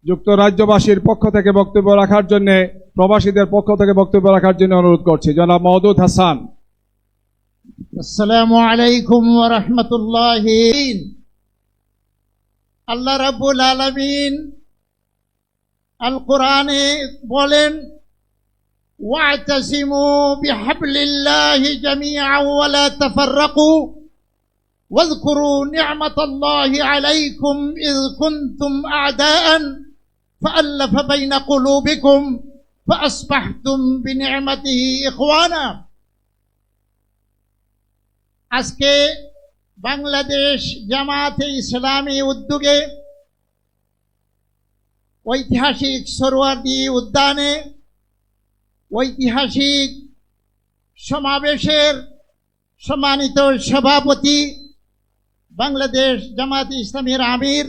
যুক্তরাজ্যবাসীর পক্ষ থেকে বক্তব্য রাখার জন্য, প্রবাসীদের পক্ষ থেকে বক্তব্য রাখার জন্য অনুরোধ করছি জনাব মওদুদ হাসান। আসসালামু আলাইকুম ওয়া রাহমাতুল্লাহি। আল্লাহ রাব্বুল আলামিন আল কোরআনে বলেন, ওয়া'তাসিমু বিহাবলিল্লাহি জামিআন ওয়া লা তাফাররাকু ওয়াযকুরু নি'মাতাল্লাহি আলাইকুম ইয কুনতুম আ'দাআন ফাআল্লাফা বাইনা কুলুবিকুম ফাআসবাহতুম বিনি'মাতিহি ইখওয়ানা। আজকে বাংলাদেশ জামাতে ইসলামী উদ্যোগে ঐতিহাসিক সোহরাওয়ার্দী উদ্যানে ঐতিহাসিক সমাবেশের সম্মানিত সভাপতি বাংলাদেশ জামাতে ইসলামীর আমির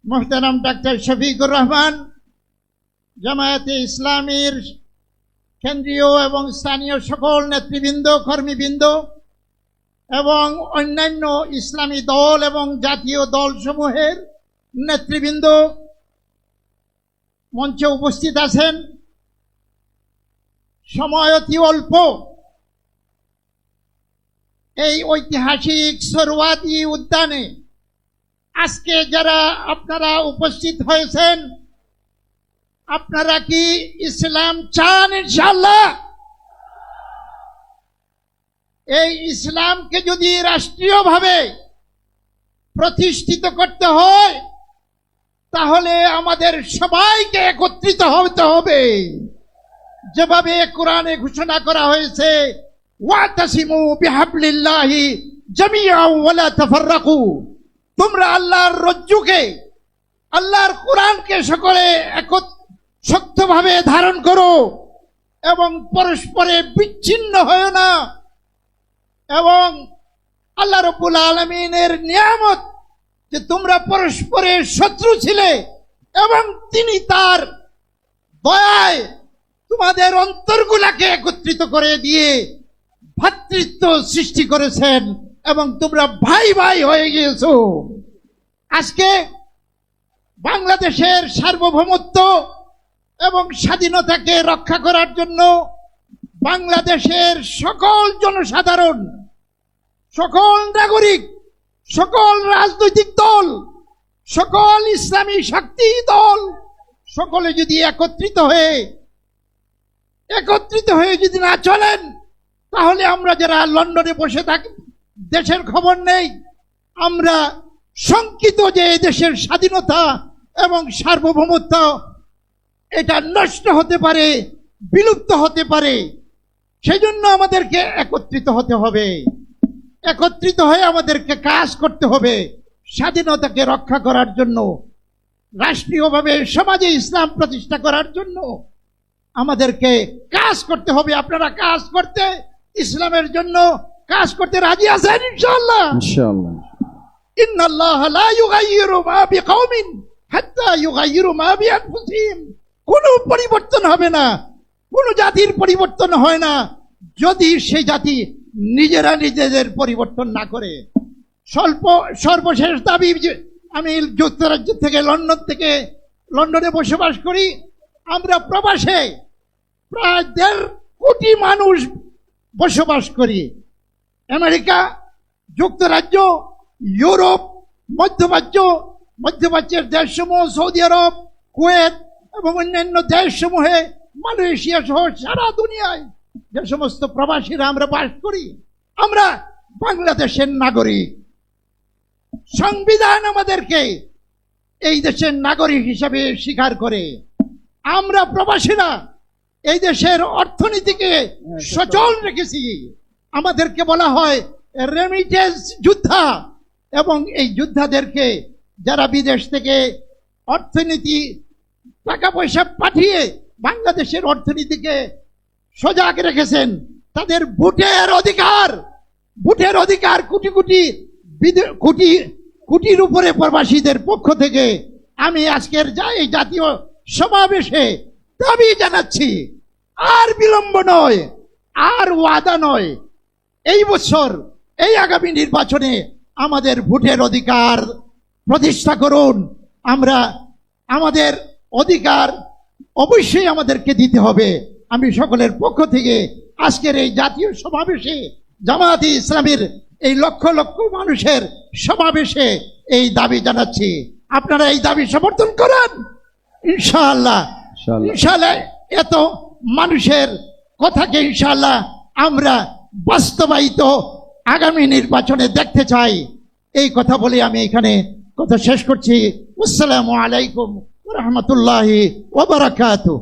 মুহতারাম ডাক্তার শফিকুর রহমান, জামায়াতে ইসলামীর কেন্দ্রীয় এবং স্থানীয় সকল নেতৃবৃন্দ, কর্মীবৃন্দ এবং অন্যান্য ইসলামী দল এবং জাতীয় দলসমূহের নেতৃবৃন্দ মঞ্চে উপস্থিত আছেন। সময় অতি অল্প, এই ঐতিহাসিক সোহরাওয়ার্দী উদ্যানে আজকে যারা আপনারা উপস্থিত হয়েছেন, আপনারা কি ইসলাম চান? ইনশাআল্লাহ। এই ইসলামকে যদি রাষ্ট্রীয়ভাবে প্রতিষ্ঠিত করতে হয় তাহলে আমাদের সবাইকে একত্রিত হতে হবে। যেভাবে কোরআনে ঘোষণা করা হয়েছে, ওয়া'তাসিমু বিহাবলিল্লাহি জামিআন ওয়া লা তাফাররাকু, তোমরা আল্লাহর রজ্জুকে, আল্লাহর কোরআনকে সকলে শক্তভাবে ধারণ করো এবং পরস্পরে বিচ্ছিন্ন হয় না। এবং আল্লাহ রাব্বুল আলামিনের নিয়ামত যে তোমরা পরস্পরের শত্রু ছিলে এবং তিনি তার দয়ায় তোমাদের অন্তরগুলাকে একত্রিত করে দিয়ে ভ্রাতৃত্ব সৃষ্টি করেছেন এবং তোমরা ভাই ভাই হয়ে গিয়েছো। আজকে বাংলাদেশের সার্বভৌমত্ব এবং স্বাধীনতাকে রক্ষা করার জন্য বাংলাদেশের সকল জনসাধারণ, সকল নাগরিক, সকল রাজনৈতিক দল, সকল ইসলামী শক্তি দল সকলে যদি একত্রিত হয়ে যদি না চলেন তাহলে আমরা যারা লন্ডনে বসে থাকি, দেশের খবর নেই, আমরা শঙ্কিত যে দেশের স্বাধীনতা এবং সার্বভৌমত্ব এটা নষ্ট হতে পারে, বিলুপ্ত হতে পারে। সেই জন্য আমাদেরকে একত্রিত হতে হবে, একত্রিত হয়ে আমাদেরকে কাজ করতে হবে স্বাধীনতাকে রক্ষা করার জন্য, রাষ্ট্রীয়ভাবে সমাজে ইসলাম প্রতিষ্ঠা করার জন্য আমাদেরকে কাজ করতে হবে। আপনারা কাজ করতে, ইসলামের জন্য কাজ করতে রাজি আছেন? ইনশাআল্লাহ। ইনশাআল্লাহ। ইন্নাল্লাহা লা ইউগাইয়িরু মা বিকাওমিন হাত্তা ইউগাইয়িরু মা বিআনফুসিহিম। কোনো পরিবর্তন হবে না, কোন জাতির পরিবর্তন হয় না যদি সেই জাতি নিজেরা নিজেদের পরিবর্তন না করে। সর্বশেষ দাবি, আমি যুক্তরাজ্য থেকে লন্ডনে বসবাস করি। আমরা প্রবাসে প্রায় 1.5 কোটি মানুষ বসবাস করি। আমেরিকা, যুক্তরাজ্য, ইউরোপ, মধ্যপ্রাচ্যের দেশসমূহ, সৌদি আরব, কুয়েত এবং অন্যান্য দেশসমূহে, মালয়েশিয়া সহ সারা দুনিয়ায় যে সমস্ত প্রবাসীরা আমরা বাস করি, আমরা বাংলাদেশের নাগরিক। সংবিধান আমাদেরকে এই দেশের নাগরিক হিসাবে স্বীকার করে। আমরা প্রবাসীরা এই দেশের অর্থনীতিকে সচল রেখেছি। আমাদেরকে বলা হয় রেমিটেন্স যোদ্ধা, এবং এই যোদ্ধাদেরকে যারা বিদেশ থেকে অর্থনীতি টাকা পয়সা পাঠিয়ে বাংলাদেশের অর্থনীতিকে সজাগ রেখেছেন, তাদের ভোটের অধিকার কোটির উপরে প্রবাসীদের পক্ষ থেকে আমি আজকের এই জাতীয় সমাবেশে দাবি জানাচ্ছি। আর বিলম্ব নয়, আর ওয়াদা নয়, এই বছর এই আগামী নির্বাচনে আমাদের ভোটের অধিকার প্রতিষ্ঠা করুন। আমরা আমাদের অধিকার অবশ্যই আমাদেরকে দিতে হবে। আমি সকলের পক্ষ থেকে আজকের এই জাতীয় সমাবেশে জামায়াতে ইসলামীর এই লক্ষ লক্ষ মানুষের সমাবেশে এই দাবি জানাচ্ছি। আপনারা এই দাবি সমর্থন করেন ইনশাআল্লাহ। ইনশাআল্লাহ এত মানুষের কথাকে ইনশাআল্লাহ আমরা বাস্তবায়িত আগামী নির্বাচনে দেখতে চাই। এই কথা বলে আমি এখানে কথা শেষ করছি। আসসালামু আলাইকুম ওয়া রাহমাতুল্লাহি ওয়া বারাকাতুহু।